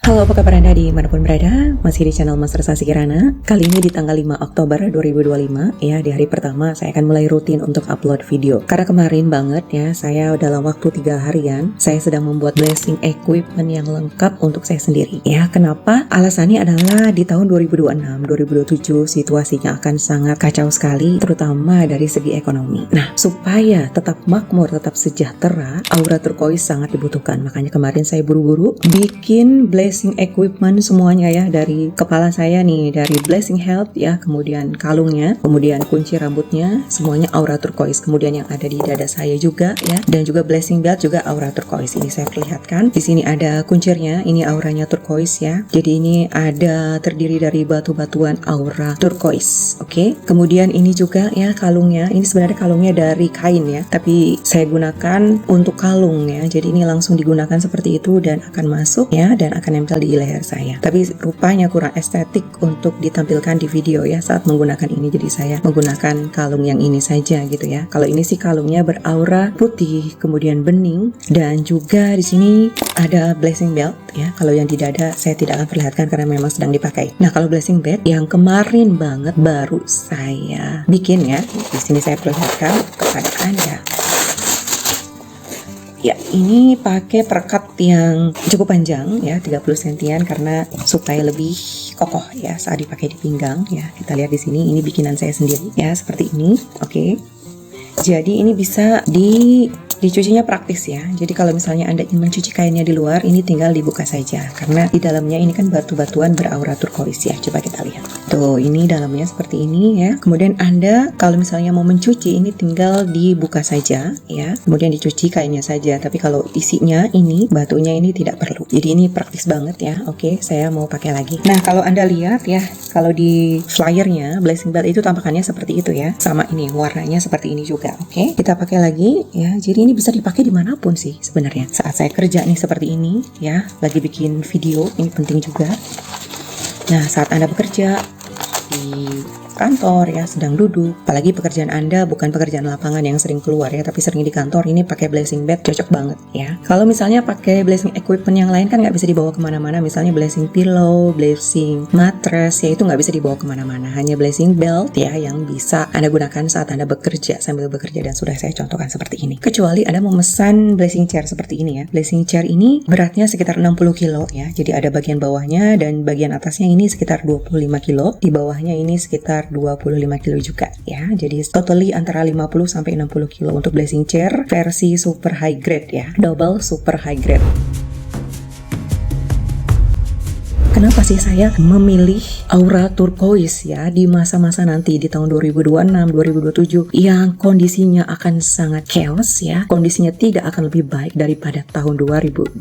Halo, apa kabar Anda dimanapun berada? Masih di channel Mas Resasi Kirana. Kali ini di tanggal 5 Oktober 2025, ya, di hari pertama saya akan mulai rutin untuk upload video. Karena kemarin banget ya, saya dalam waktu 3 harian, saya sedang membuat blessing equipment yang lengkap untuk saya sendiri. Ya, kenapa? Alasannya adalah di tahun 2026, 2027 situasinya akan sangat kacau sekali, terutama dari segi ekonomi. Nah, supaya tetap makmur, tetap sejahtera, aura turquoise sangat dibutuhkan. Makanya kemarin saya buru-buru bikin blessing equipment semuanya ya, dari kepala saya nih, dari blessing health ya, kemudian kalungnya, kemudian kunci rambutnya, semuanya aura turquoise. Kemudian yang ada di dada saya juga ya, dan juga blessing belt juga aura turquoise. Ini saya perlihatkan. Di sini ada kuncirnya, ini auranya turquoise ya. Jadi ini ada terdiri dari batu-batuan aura turquoise. Oke. Kemudian ini juga ya kalungnya. Ini sebenarnya kalungnya dari kain ya, tapi saya gunakan untuk kalung ya. Jadi ini langsung digunakan seperti itu dan akan masuk ya, dan akan nempel di leher saya. Tapi rupanya kurang estetik untuk ditampilkan di video ya saat menggunakan ini. Jadi saya menggunakan kalung yang ini saja gitu ya. Kalau ini sih kalungnya beraura putih, kemudian bening, dan juga di sini ada blessing belt ya. Kalau yang di dada saya tidak akan perlihatkan karena memang sedang dipakai. Nah, kalau blessing belt yang kemarin banget baru saya bikin ya, di sini saya perlihatkan kepada Anda. Ya, ini pakai perekat yang cukup panjang ya, 30 sentian karena supaya lebih kokoh ya saat dipakai di pinggang ya. Kita lihat di sini, ini bikinan saya sendiri ya, seperti ini. Oke. Jadi ini bisa dicucinya praktis ya. Jadi kalau misalnya Anda ingin mencuci kainnya di luar, ini tinggal dibuka saja karena di dalamnya ini kan batu-batuan beraura turquoise ya. Coba kita lihat. Tuh, ini dalamnya seperti ini ya. Kemudian Anda kalau misalnya mau mencuci, ini tinggal dibuka saja ya. Kemudian dicuci kainnya saja. Tapi kalau isinya ini, batunya ini tidak perlu. Jadi ini praktis banget ya. Oke, saya mau pakai lagi. Nah, kalau Anda lihat ya, kalau di flyernya blessing belt itu tampakannya seperti itu ya. Sama ini warnanya seperti ini juga. Oke, kita pakai lagi ya. Jadi ini bisa dipakai dimanapun sih sebenarnya. Saat saya kerja nih seperti ini ya, lagi bikin video, ini penting juga. Nah, saat Anda bekerja di kantor ya, sedang duduk, apalagi pekerjaan Anda bukan pekerjaan lapangan yang sering keluar ya, tapi sering di kantor, ini pakai blessing belt cocok banget ya. Kalau misalnya pakai blessing equipment yang lain kan nggak bisa dibawa kemana-mana, misalnya blessing pillow, blessing mattress ya, itu nggak bisa dibawa kemana-mana, hanya blessing belt ya yang bisa Anda gunakan saat Anda bekerja, sambil bekerja, dan sudah saya contohkan seperti ini. Kecuali Anda memesan blessing chair seperti ini ya. Blessing chair ini beratnya sekitar 60 kilo ya, jadi ada bagian bawahnya dan bagian atasnya ini sekitar 25 kilo, di bawahnya ini sekitar 25 kilo juga ya. Jadi totally antara 50 sampai 60 kilo untuk blessing chair versi super high grade ya. Double super high grade. Kenapa sih saya memilih aura turquoise ya di masa-masa nanti di tahun 2026, 2027 yang kondisinya akan sangat chaos ya, kondisinya tidak akan lebih baik daripada tahun 2025.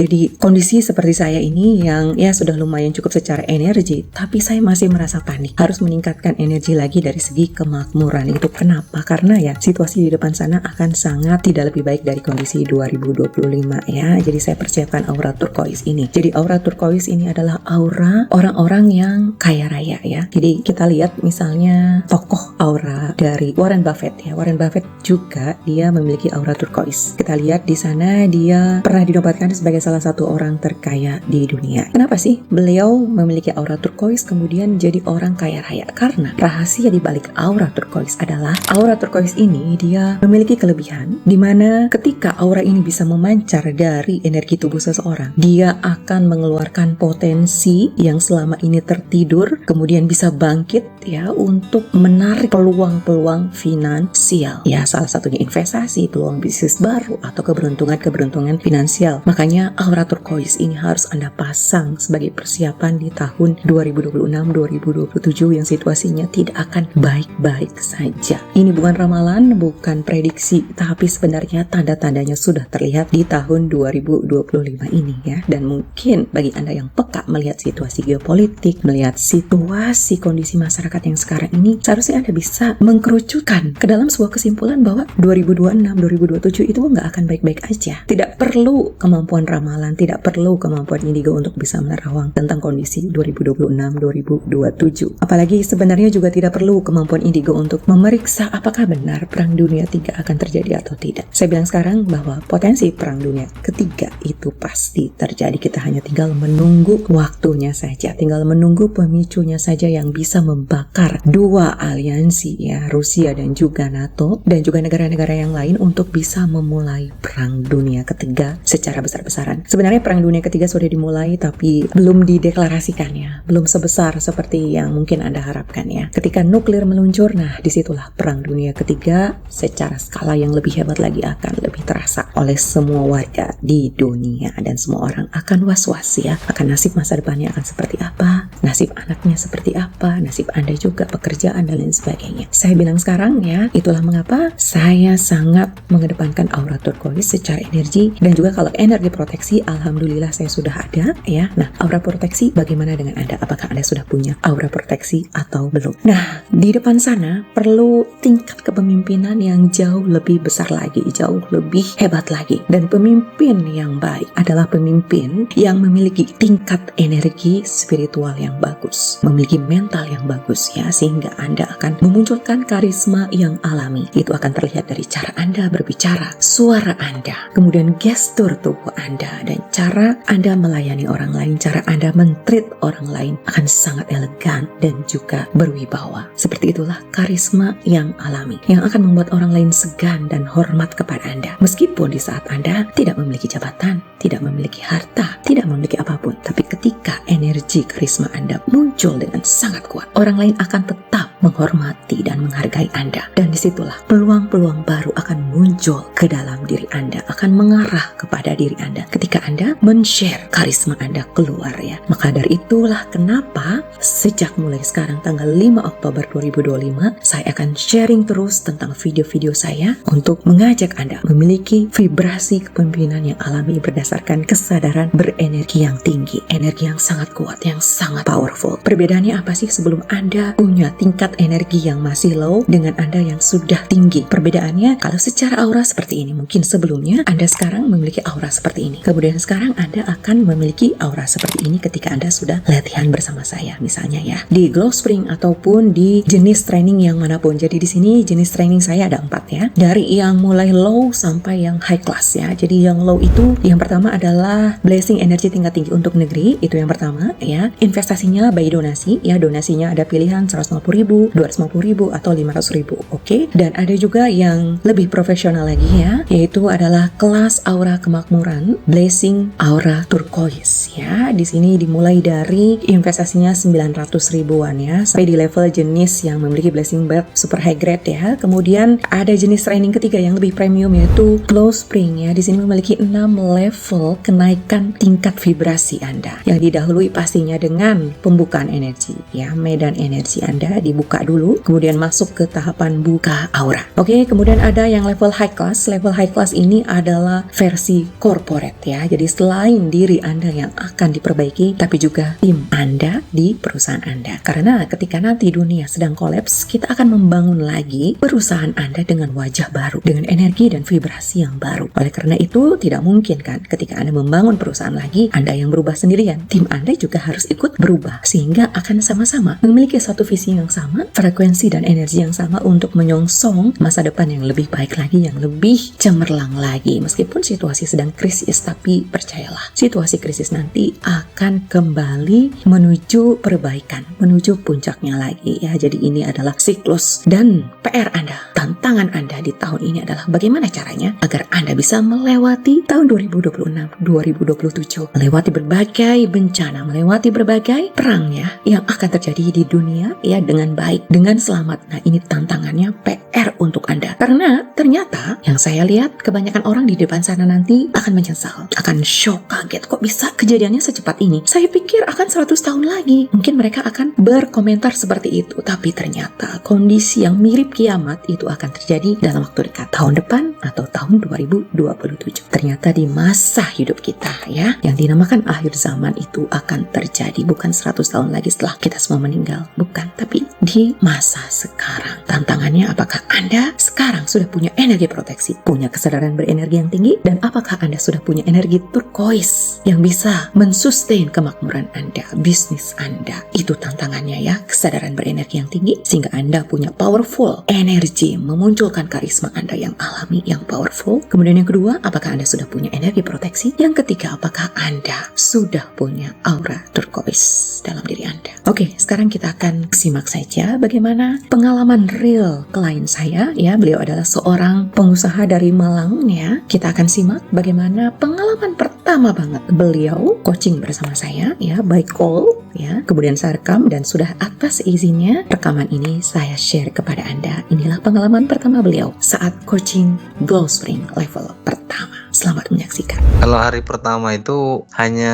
Jadi kondisi seperti saya ini yang ya sudah lumayan cukup secara energi, tapi saya masih merasa panik, harus meningkatkan energi lagi dari segi kemakmuran. Itu kenapa? Karena ya situasi di depan sana akan sangat tidak lebih baik dari kondisi 2025 ya. Jadi saya persiapkan aura turquoise ini. Jadi aura turquoise ini adalah aura orang-orang yang kaya raya ya. Jadi kita lihat misalnya tokoh aura dari Warren Buffett ya. Warren Buffett juga dia memiliki aura turquoise. Kita lihat di sana dia pernah dinobatkan sebagai salah satu orang terkaya di dunia. Kenapa sih beliau memiliki aura turquoise kemudian jadi orang kaya raya? Karena rahasia di balik aura turquoise adalah aura turquoise ini dia memiliki kelebihan di mana ketika aura ini bisa memancar dari energi tubuh seseorang, dia akan mengeluarkan potensi yang selama ini tertidur, kemudian bisa bangkit ya untuk menarik peluang-peluang finansial ya, salah satunya investasi, peluang bisnis baru, atau keberuntungan finansial. Makanya aura turquoise ini harus Anda pasang sebagai persiapan di tahun 2026-2027 yang situasinya tidak akan baik-baik saja. Ini bukan ramalan, bukan prediksi, tapi sebenarnya tanda-tandanya sudah terlihat di tahun 2025 ini ya. Dan mungkin bagi Anda yang peka melihat situasi geopolitik, melihat situasi kondisi masyarakat masyarakat yang sekarang ini, seharusnya Anda bisa mengkerucutkan ke dalam sebuah kesimpulan bahwa 2026, 2027 itu nggak akan baik-baik aja. Tidak perlu kemampuan ramalan, tidak perlu kemampuan indigo untuk bisa menerawang tentang kondisi 2026, 2027. Apalagi sebenarnya juga tidak perlu kemampuan indigo untuk memeriksa apakah benar Perang Dunia III akan terjadi atau tidak. Saya bilang sekarang bahwa potensi Perang Dunia ketiga itu pasti terjadi. Kita hanya tinggal menunggu waktunya saja, tinggal menunggu pemicunya saja yang bisa membakar dua aliansi ya, Rusia dan juga NATO dan juga negara-negara yang lain untuk bisa memulai Perang Dunia ketiga secara besar-besaran. Sebenarnya Perang Dunia ketiga sudah dimulai tapi belum dideklarasikan ya, belum sebesar seperti yang mungkin Anda harapkan ya. Ketika nuklir meluncur, nah disitulah Perang Dunia ketiga secara skala yang lebih hebat lagi akan lebih terasa oleh semua warga di dunia, dan semua orang akan was-was ya, akan nasib masa depannya akan seperti apa, nasib anaknya seperti apa, nasib Anda juga, pekerjaan dan lain sebagainya. Saya bilang sekarang ya, itulah mengapa saya sangat mengedepankan aura turquoise secara energi, dan juga kalau energi proteksi, alhamdulillah saya sudah ada ya. Nah, aura proteksi bagaimana dengan Anda? Apakah Anda sudah punya aura proteksi atau belum? Nah, di depan sana perlu tingkat kepemimpinan yang jauh lebih besar lagi, jauh lebih hebat lagi. Dan pemimpin yang baik adalah pemimpin yang memiliki tingkat energi spiritual yang bagus, memiliki mental yang bagus ya, sehingga Anda akan memunculkan karisma yang alami. Itu akan terlihat dari cara Anda berbicara, suara Anda, kemudian gestur tubuh Anda, dan cara Anda melayani orang lain, cara Anda men-treat orang lain akan sangat elegan dan juga berwibawa. Seperti itulah karisma yang alami yang akan membuat orang lain segan dan hormat kepada Anda. Meskipun di saat Anda tidak memiliki jabatan, tidak memiliki harta, tidak memiliki apapun, tapi ketika energi karisma Anda muncul dengan sangat kuat, orang lain akan tetap menghormati dan menghargai Anda. Dan disitulah peluang-peluang baru akan muncul ke dalam diri Anda, akan mengarah kepada diri Anda ketika Anda men-share karisma Anda keluar ya. Maka dari itulah kenapa sejak mulai sekarang tanggal 5 Oktober 2025 saya akan sharing terus tentang video-video saya untuk mengajak Anda memiliki vibrasi kepemimpinan yang alami berdasarkan kesadaran berenergi yang tinggi, energi yang sangat kuat, yang sangat powerful. Perbedaannya apa sih sebelum Anda punya tingkat energi yang masih low dengan Anda yang sudah tinggi? Perbedaannya kalau secara aura seperti ini, mungkin sebelumnya Anda sekarang memiliki aura seperti ini, kemudian sekarang Anda akan memiliki aura seperti ini ketika Anda sudah latihan bersama saya misalnya ya, di Glow Spring ataupun di jenis training yang manapun. Jadi di sini jenis training saya ada 4 ya, dari yang mulai low sampai yang high class ya. Jadi yang low itu yang pertama adalah blessing energi tingkat tinggi untuk negeri, itu yang pertama ya. Investasinya by donasi ya, donasinya ada pilihan 150.000, 250.000 atau 500.000. Oke. Dan ada juga yang lebih profesional lagi ya, yaitu adalah kelas aura kemakmuran, blessing aura turquoise ya. Di sini dimulai dari investasinya 900 ribuan ya, sampai di level jenis yang memiliki blessing belt super high grade ya. Kemudian ada jenis training ketiga yang lebih premium, yaitu Glow Spring ya. Di sini memiliki 6 level kenaikan tingkat vibrasi Anda, yang didahului pastinya dengan pembukaan energi ya. Medan energi Anda dibuka dulu, kemudian masuk ke tahapan buka aura. Oke, kemudian ada yang level high class. Level high class ini adalah versi corporate ya. Jadi selain diri Anda yang akan diperbaiki, tapi juga tim Anda di perusahaan Anda. Karena ketika nanti dunia sedang kolaps, kita akan membangun lagi perusahaan Anda dengan wajah baru, dengan energi dan vibrasi yang baru. Oleh karena itu, tidak mungkin kan ketika Anda membangun perusahaan lagi, Anda yang berubah sendirian. Tim Anda juga harus ikut berubah, sehingga akan sama-sama memiliki satu visi yang sama, frekuensi dan energi yang sama untuk menyongsong masa depan yang lebih baik lagi, yang lebih cemerlang lagi. Meskipun situasi sedang krisis, tapi percayalah, situasi krisis nanti akan kembali menuju perbaikan, menuju puncaknya lagi ya. Jadi ini adalah siklus, dan PR Anda, tantangan Anda di tahun ini adalah bagaimana caranya agar Anda bisa melewati tahun 2026, 2027, melewati berbagai bencana, melewati berbagai perang ya yang akan terjadi di dunia ya dengan baik, dengan selamat. Nah, ini tantangannya PR untuk Anda. Karena ternyata yang saya lihat kebanyakan orang di depan sana nanti akan menyesal, akan shock, kaget, kok bisa kejadiannya secepat ini. Saya pikir akan 100 tahun lagi. Mungkin mereka akan berkomentar seperti itu, tapi ternyata kondisi yang mirip kiamat itu akan terjadi dalam waktu dekat, tahun depan atau tahun 2027. Ternyata di masa hidup kita ya, yang dinamakan akhir zaman itu akan terjadi bukan 100 tahun lagi setelah kita semua meninggal, bukan, tapi di memasuki masa sekarang. Tantangannya, apakah Anda sekarang sudah punya energi proteksi, punya kesadaran berenergi yang tinggi, dan apakah Anda sudah punya energi turquoise yang bisa mensustain kemakmuran Anda, bisnis Anda. Itu tantangannya ya, kesadaran berenergi yang tinggi sehingga Anda punya powerful energi, memunculkan karisma Anda yang alami, yang powerful. Kemudian yang kedua, apakah Anda sudah punya energi proteksi? Yang ketiga, apakah Anda sudah punya aura turquoise dalam diri Anda? Oke, sekarang kita akan simak saja bagaimana pengalaman real klien saya ya. Beliau adalah seorang pengusaha dari Malang ya. Kita akan simak bagaimana pengalaman pertama banget beliau coaching bersama saya ya, by call ya. Kemudian saya rekam dan sudah atas izinnya rekaman ini saya share kepada Anda. Inilah pengalaman pertama beliau saat coaching Glow Spring level pertama. Selamat menyaksikan. Kalau hari pertama itu hanya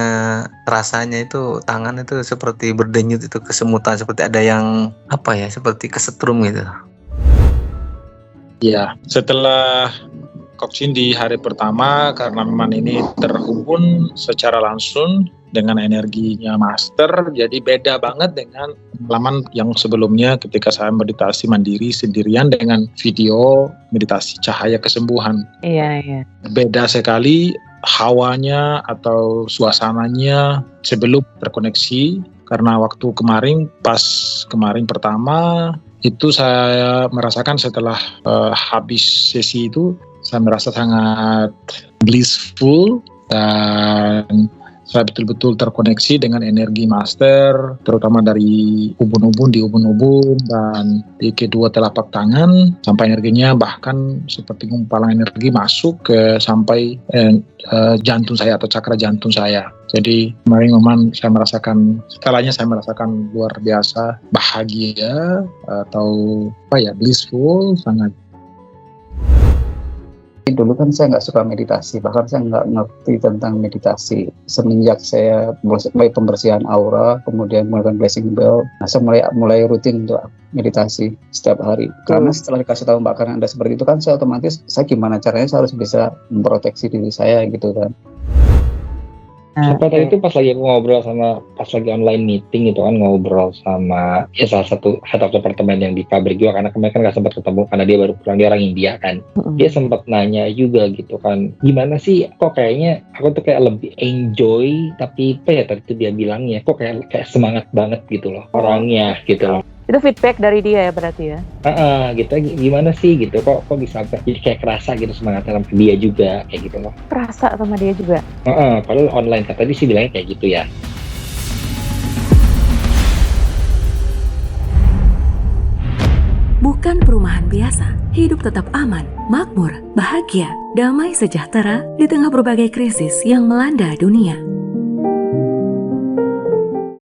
rasanya itu tangan itu seperti berdenyut, itu kesemutan, seperti ada yang seperti kesetrum gitu. Ya, setelah coaching di hari pertama, karena memang ini terhubung secara langsung dengan energinya master, jadi beda banget dengan pengalaman yang sebelumnya ketika saya meditasi mandiri sendirian dengan video meditasi cahaya kesembuhan. Iya. Beda sekali hawanya atau suasananya sebelum terkoneksi, karena waktu kemarin pertama itu saya merasakan setelah habis sesi itu, saya merasa sangat blissful dan saya betul-betul terkoneksi dengan energi master, terutama dari ubun-ubun dan di kedua telapak tangan, sampai energinya bahkan seperti gumpalan energi masuk ke sampai jantung saya atau cakra jantung saya. Jadi kemarin memang setelahnya saya merasakan luar biasa bahagia atau blissful sangat. Dulu kan saya nggak suka meditasi, bahkan saya nggak ngerti tentang meditasi. Semenjak saya mulai pembersihan aura, kemudian melakukan blessing bell, saya mulai rutin untuk meditasi setiap hari. Karena setelah dikasih tahu Mbak Karen Anda seperti itu kan, saya otomatis gimana caranya saya harus bisa memproteksi diri saya gitu kan. Sampai tadi itu pas lagi online meeting itu kan, ngobrol sama salah satu head of department yang di pabrik juga, karena kemarin kan gak sempat ketemu karena dia baru pulang, dia orang India kan. Dia sempat nanya juga gitu kan, gimana sih kok kayaknya aku tuh kayak lebih enjoy, tapi tadi itu dia bilangnya kok kayak semangat banget gitu loh orangnya gitu loh. Itu feedback dari dia ya berarti ya? Gitu, gimana sih gitu, kok bisa jadi kayak kerasa gitu semangatnya sama dia juga kayak gitu loh. Kerasa sama dia juga? Padahal online kan tadi sih bilangnya kayak gitu ya. Bukan perumahan biasa, hidup tetap aman, makmur, bahagia, damai sejahtera di tengah berbagai krisis yang melanda dunia.